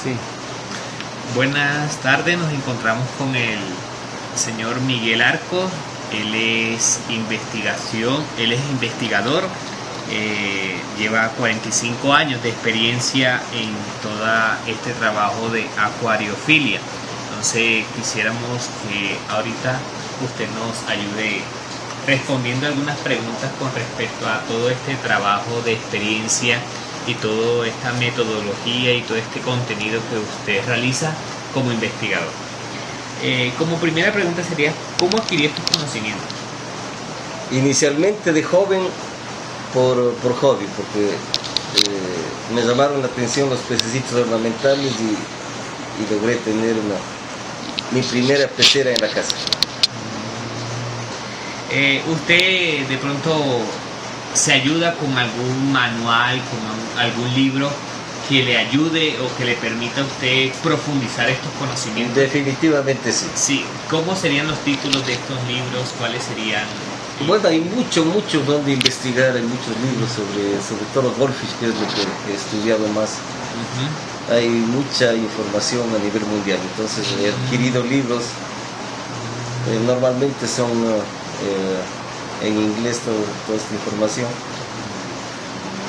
Sí. Buenas tardes, nos encontramos con el señor Miguel Arcos. Él es investigador, lleva 45 años de experiencia en todo este trabajo de acuariofilia. Entonces quisiéramos que ahorita usted nos ayude respondiendo algunas preguntas con respecto a todo este trabajo de experiencia y toda esta metodología y todo este contenido que usted realiza como investigador. Como primera pregunta sería, ¿cómo adquirir estos conocimientos? Inicialmente de joven por hobby, porque me llamaron la atención los pececitos ornamentales y logré tener mi primera pecera en la casa. ¿Usted de pronto se ayuda con algún manual, con algún libro que le ayude o que le permita a usted profundizar estos conocimientos? Definitivamente sí. Sí. ¿Cómo serían los títulos de estos libros? ¿Cuáles serían? Bueno, hay mucho donde investigar, hay muchos libros sobre todo los goldfish, que es lo que he estudiado más. Hay mucha información a nivel mundial, entonces he adquirido libros, normalmente son en inglés toda esta información.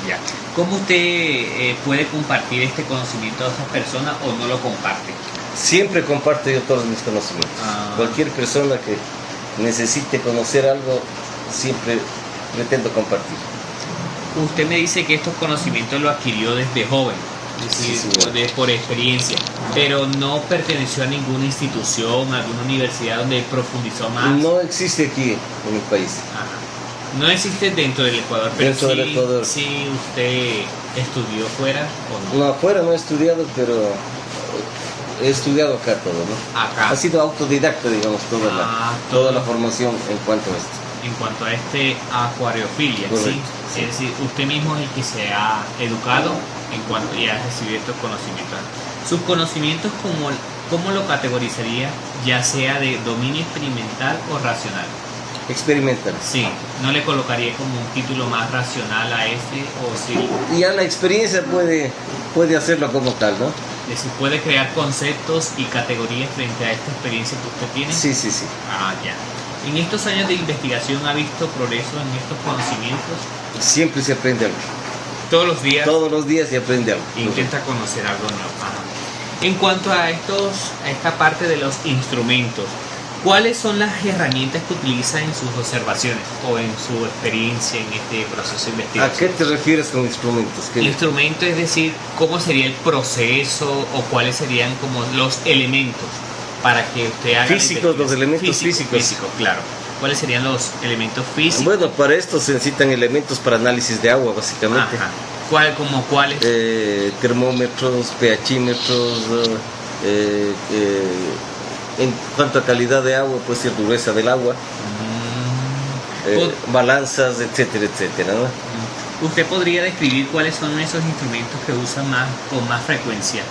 Ya. ¿Cómo usted puede compartir este conocimiento a otras personas o no lo comparte? Siempre comparto yo todos mis conocimientos. Cualquier persona que necesite conocer algo, siempre pretendo compartir. Usted me dice que estos conocimientos lo adquirió desde joven, es decir, por experiencia, pero no perteneció a ninguna institución, a alguna universidad donde profundizó más. No existe aquí en mi país. No existe dentro del Ecuador, pero dentro del Ecuador. Sí, usted estudió fuera o no. No, afuera no he estudiado, pero he estudiado acá todo, ¿no? Acá. Ha sido autodidacta, digamos, toda la formación en cuanto a esto. En cuanto a acuariofilia, ¿sí? Es decir, usted mismo es el que se ha educado en cuanto y ha recibido estos conocimientos. Sus conocimientos, ¿cómo lo categorizaría, ya sea de dominio experimental o racional? Experimental. Sí, ¿no le colocaría como un título más racional a este o sí? Ya la experiencia puede hacerlo como tal, ¿no? Es decir, puede crear conceptos y categorías frente a esta experiencia que usted tiene. Sí. Ya. ¿En estos años de investigación ha visto progreso en estos conocimientos? Siempre se aprende algo. ¿Todos los días? Todos los días se aprende algo. Intenta conocer algo nuevo. En cuanto a esta parte de los instrumentos, ¿cuáles son las herramientas que utiliza en sus observaciones o en su experiencia en este proceso de investigación? ¿A qué te refieres con instrumentos? Instrumento, es decir, ¿cómo sería el proceso o cuáles serían como los elementos para que usted haga físicos, los elementos físicos. Físicos, claro. ¿Cuáles serían los elementos físicos? Bueno, para esto se necesitan elementos para análisis de agua, básicamente. ¿Cuáles? Termómetros, pHímetros, en cuanto a calidad de agua, puede ser dureza del agua, balanzas, etcétera, ¿no? ¿Usted podría describir cuáles son esos instrumentos que usan con más frecuencia?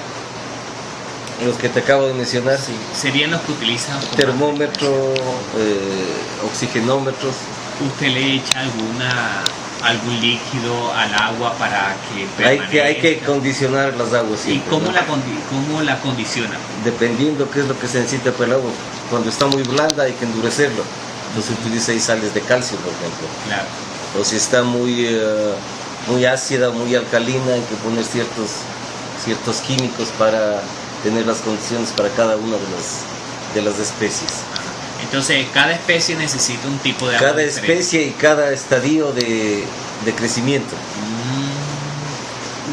Los que te acabo de mencionar. Sí, serían los que utilizan. Termómetro, oxigenómetros. ¿Usted le echa algún líquido al agua para que permanezca? Hay que condicionar las aguas siempre. ¿Y cómo la condiciona? Dependiendo qué es lo que se necesita para el agua. Cuando está muy blanda hay que endurecerlo. Entonces utiliza ahí sales de calcio, por ejemplo. Claro. O si está muy ácida, muy alcalina, hay que poner ciertos químicos para tener las condiciones para cada una de las especies. Entonces, cada especie necesita un tipo de agua Cada diferente. especie y cada estadio de crecimiento.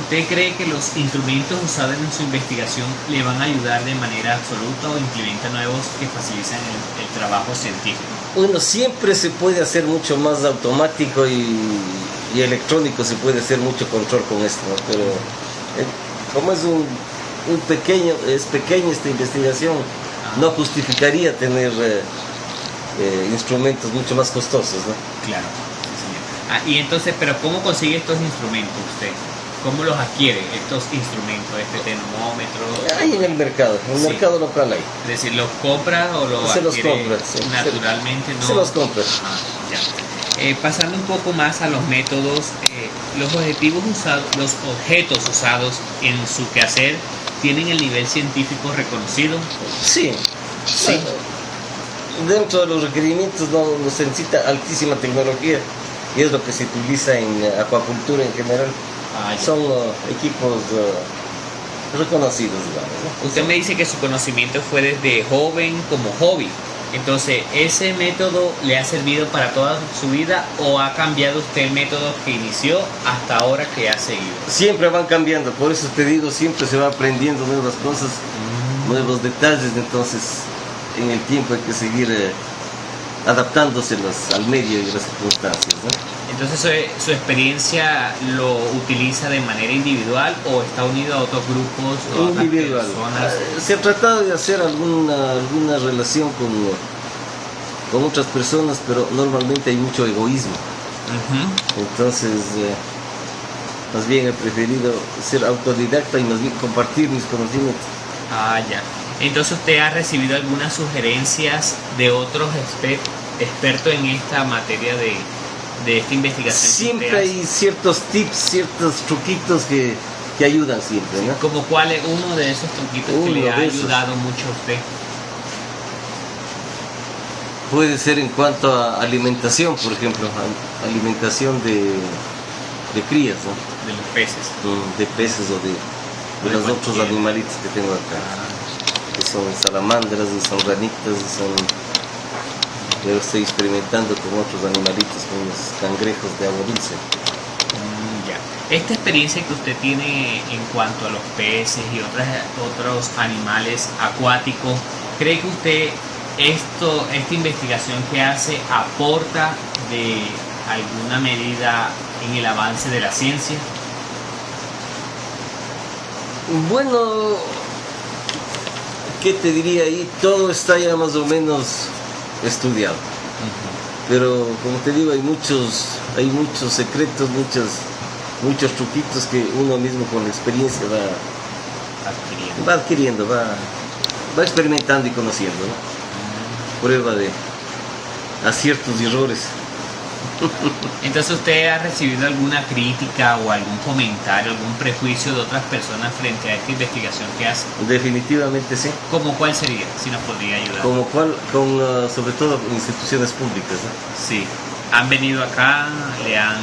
¿Usted cree que los instrumentos usados en su investigación le van a ayudar de manera absoluta o implementa nuevos que facilitan el trabajo científico? Bueno, siempre se puede hacer mucho más automático y electrónico, se puede hacer mucho control con esto, ¿no? Pero como es pequeña esta investigación, no justificaría tener instrumentos mucho más costosos, ¿no? Claro, sí, señor. Y entonces, ¿pero cómo consigue estos instrumentos usted? ¿Cómo los adquiere, estos instrumentos, este termómetro? Hay en el mercado, mercado local hay. Es decir, ¿los compra o los se adquiere los compra, naturalmente? Se los compra. Ya. Pasando un poco más a los métodos, los objetos usados en su quehacer ¿tienen el nivel científico reconocido? Sí. Sí. Dentro de los requerimientos no se necesita altísima tecnología y es lo que se utiliza en acuacultura en general. Son equipos reconocidos, digamos, ¿no? Usted me dice que su conocimiento fue desde joven como hobby. Entonces, ¿ese método le ha servido para toda su vida o ha cambiado usted el método que inició hasta ahora que ha seguido? Siempre van cambiando, por eso te digo, siempre se va aprendiendo nuevas cosas, nuevos detalles, entonces en el tiempo hay que seguir adaptándoselos al medio y a las circunstancias, ¿no? Entonces, ¿su experiencia lo utiliza de manera individual o está unido a otros grupos o a otras Individual. personas? Se ha tratado de hacer alguna relación con otras personas, pero normalmente hay mucho egoísmo. Ujú. Entonces, más bien he preferido ser autodidacta y más bien compartir mis conocimientos. Ah, ya. Entonces, ¿usted ha recibido algunas sugerencias de otros expertos en esta materia de esta investigación? Siempre hay ciertos tips, ciertos truquitos que ayudan siempre, ¿no? ¿Como cuál es uno de esos truquitos que le ha ayudado mucho a usted? Puede ser en cuanto a alimentación, por ejemplo, alimentación de crías, ¿no? De los peces. De peces o de los otros animalitos que tengo acá, que son salamandras, y son ranitas, y son... Yo estoy experimentando con otros animalitos, con los cangrejos de agua dulce. Ya. Esta experiencia que usted tiene en cuanto a los peces y otros animales acuáticos, ¿cree que usted esta investigación que hace aporta de alguna medida en el avance de la ciencia? Bueno, ¿qué te diría ahí? Todo está ya más o menos estudiado. Pero como te digo, hay muchos secretos, muchos truquitos que uno mismo con la experiencia va adquiriendo, va experimentando y conociendo, ¿no? Prueba de aciertos y errores. Entonces, ¿usted ha recibido alguna crítica o algún comentario, algún prejuicio de otras personas frente a esta investigación que hace? Definitivamente sí. ¿Cómo cuál sería? Si nos podría ayudar. Como cual, sobre todo instituciones públicas, ¿no? Sí. ¿Han venido acá? ¿Le han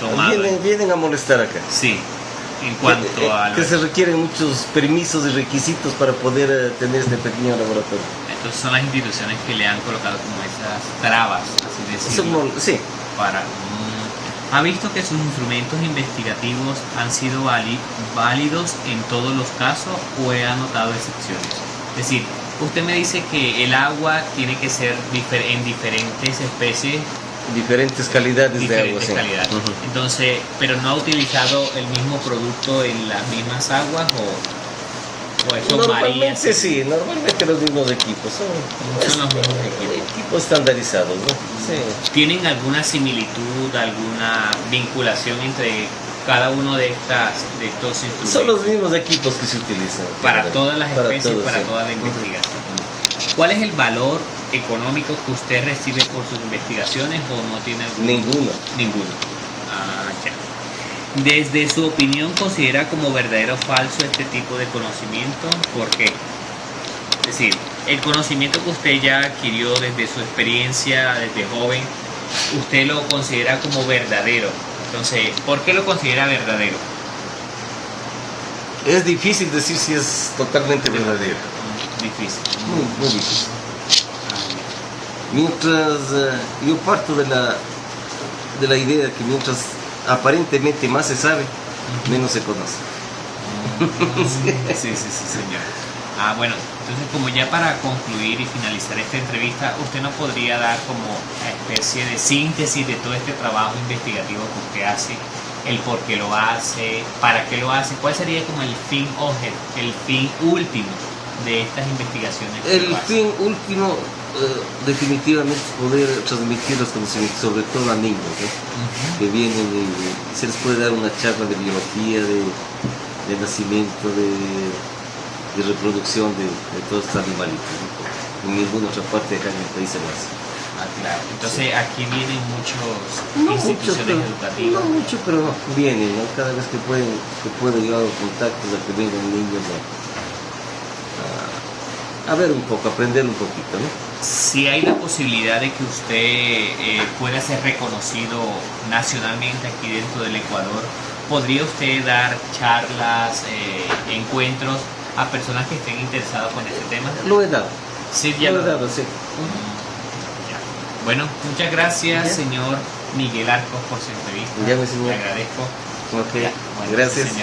tomado? Vienen a molestar acá. Sí. En cuanto a... Que se requieren muchos permisos y requisitos para poder tener este pequeño laboratorio. Entonces son las instituciones que le han colocado como esas trabas, así decirlo. Sí. ¿Ha visto que sus instrumentos investigativos han sido válidos en todos los casos o ha notado excepciones? Es decir, usted me dice que el agua tiene que ser en diferentes especies, diferentes calidades de agua, sí. Calidades. Entonces, pero no ha utilizado el mismo producto en las mismas aguas o eso varía. Sí, normalmente los mismos equipos son los mismos equipos estandarizados, ¿no? Sí. ¿Tienen alguna similitud, alguna vinculación entre cada uno de estos instrumentos? Son los mismos equipos que se utilizan para todas las especies, para sí. toda la investigación. ¿Cuál es el valor económico que usted recibe por sus investigaciones o no tiene alguno? Ninguno. Ah, ya. Desde su opinión, ¿considera como verdadero o falso este tipo de conocimiento? ¿Por qué? Es decir, el conocimiento que usted ya adquirió desde su experiencia, desde joven, usted lo considera como verdadero. Entonces, ¿por qué lo considera verdadero? Es difícil decir si es totalmente verdadero. Difícil. Muy difícil. Mientras yo parto de la idea que mientras aparentemente más se sabe, menos se conoce. Sí, señor. Bueno, entonces como ya para concluir y finalizar esta entrevista, ¿usted nos podría dar como una especie de síntesis de todo este trabajo investigativo que usted hace? El por qué lo hace, para qué lo hace, ¿cuál sería como el fin último de estas investigaciones? El fin último, definitivamente, poder transmitir los conocimientos, sobre todo a niños, ¿no? Que vienen y se les puede dar una charla de biología, de nacimiento, de reproducción de todos estos animalitos, ¿no? En ninguna otra parte acá en el país se lo hace. Claro. Entonces aquí vienen muchas instituciones educativas. No mucho, pero vienen, ¿no? Cada vez que puedo yo hago contactos a que vengan niños a ver un poco, aprender un poquito, ¿no? Si hay la posibilidad de que usted pueda ser reconocido nacionalmente aquí dentro del Ecuador, ¿podría usted dar charlas, encuentros a personas que estén interesadas con este tema? Lo he dado. Sí, ya lo he dado, sí. Ya. Bueno, muchas gracias, Ya. señor Miguel Arcos, por su entrevista. Ya, mi señor. Le agradezco. Ok, Ya, bueno, gracias. señor.